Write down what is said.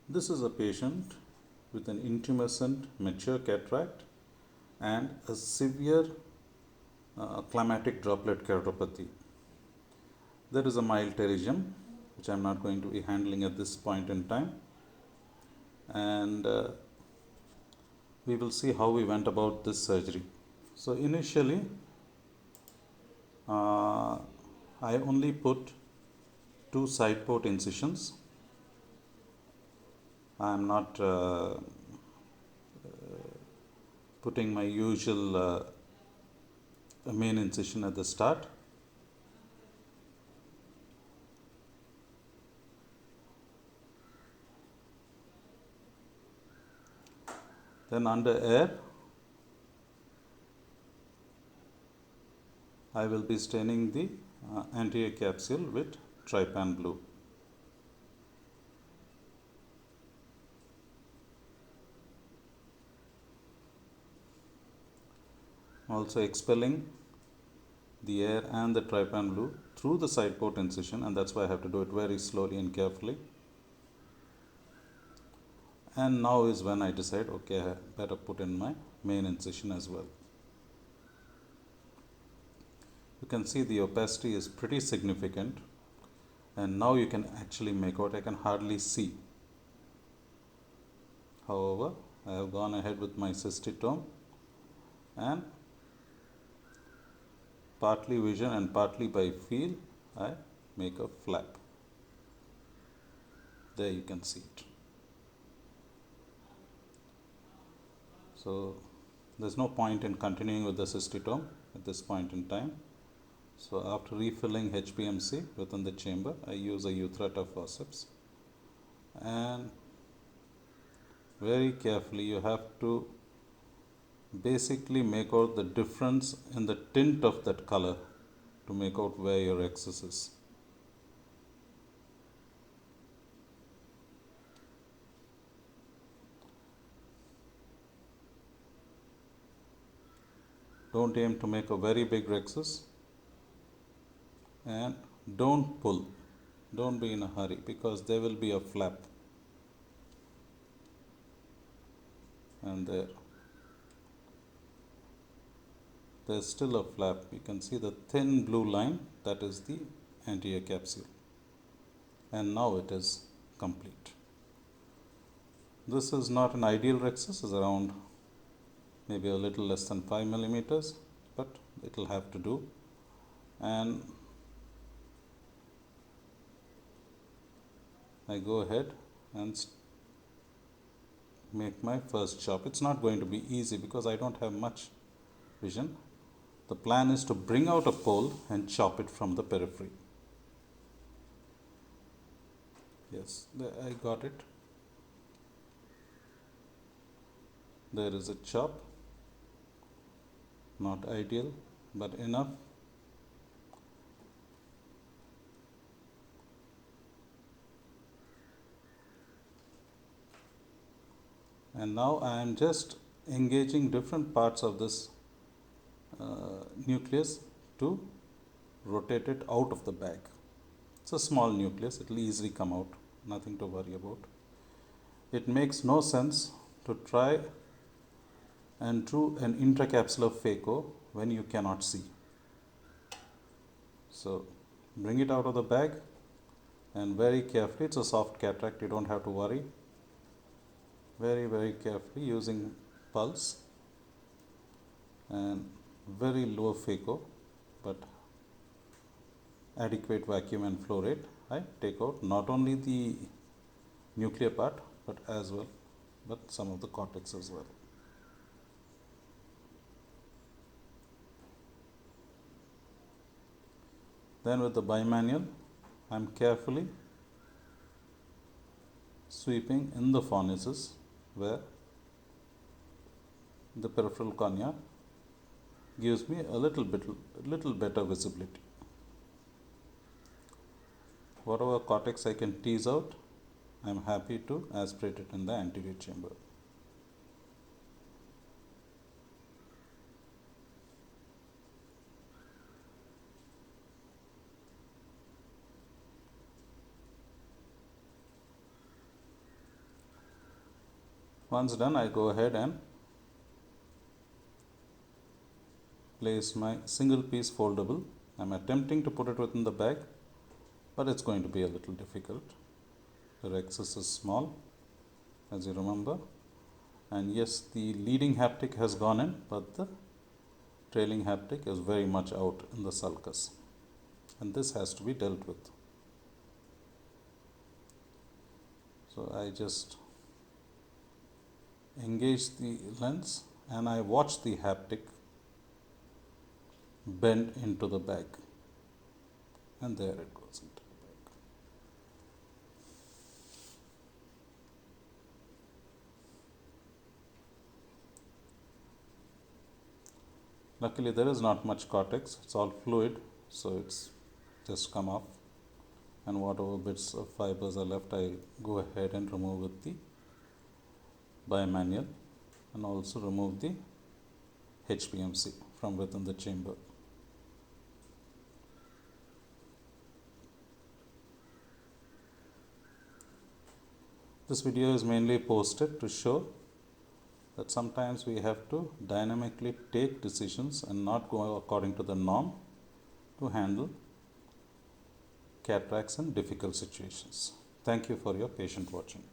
This is a patient with an intumescent mature cataract and a severe climatic droplet keratopathy. There is a mild pterygium, which I am not going to be handling at this point in time, and we will see how we went about this surgery. So initially, I only put 2 side port incisions. I am not putting my usual main incision at the start. Then under air, I will be staining the anterior capsule with trypan blue. Also expelling the air and the trypan blue through the side port incision, and that's why I have to do it very slowly and carefully. And now is when I decide, okay, I better put in my main incision as well. You can see the opacity is pretty significant, and now you can actually make out, I can hardly see. However, I have gone ahead with my cystitome and partly vision and partly by feel, I make a flap. There you can see it. So there's no point in continuing with the cystitome at this point in time. So after refilling HPMC within the chamber, I use a Euthreter forceps, and very carefully you have to basically make out the difference in the tint of that color to make out where your excess is. Don't aim to make a very big rhexis, and don't pull. Don't be in a hurry, because there will be a flap. And there's still a flap. You can see the thin blue line, that is the anterior capsule. And now it is complete. This is not an ideal rhexis, it's around maybe a little less than 5 millimeters, but it will have to do. And I go ahead and make my first chop. It's not going to be easy because I don't have much vision. The plan is to bring out a pole and chop it from the periphery. Yes, I got it. There is a chop. Not ideal, but enough. And now I am just engaging different parts of this nucleus to rotate it out of the bag. It's a small nucleus, it will easily come out, nothing to worry about. It makes no sense to try and do an intracapsular phaco when you cannot see. So bring it out of the bag and very carefully, it's a soft cataract, you don't have to worry. Very carefully using pulse and very low phaco but adequate vacuum and flow rate, I take out not only the nuclear part but some of the cortex as well. Then with the bimanual, I am carefully sweeping in the fornices where the peripheral cornea gives me a little better visibility. Whatever cortex I can tease out, I am happy to aspirate it in the anterior chamber. Once done, I go ahead and place my single piece foldable. I'm attempting to put it within the bag, but it's going to be a little difficult. The rexus is small, as you remember, and yes, the leading haptic has gone in, but the trailing haptic is very much out in the sulcus, and this has to be dealt with. So I just engage the lens and I watch the haptic bend into the bag, and there it goes into the bag. Luckily there is not much cortex, it's all fluid, so it's just come off, and whatever bits of fibers are left I go ahead and remove with the bimanual, and also remove the HPMC from within the chamber. This video is mainly posted to show that sometimes we have to dynamically take decisions and not go according to the norm to handle cataracts in difficult situations. Thank you for your patient watching.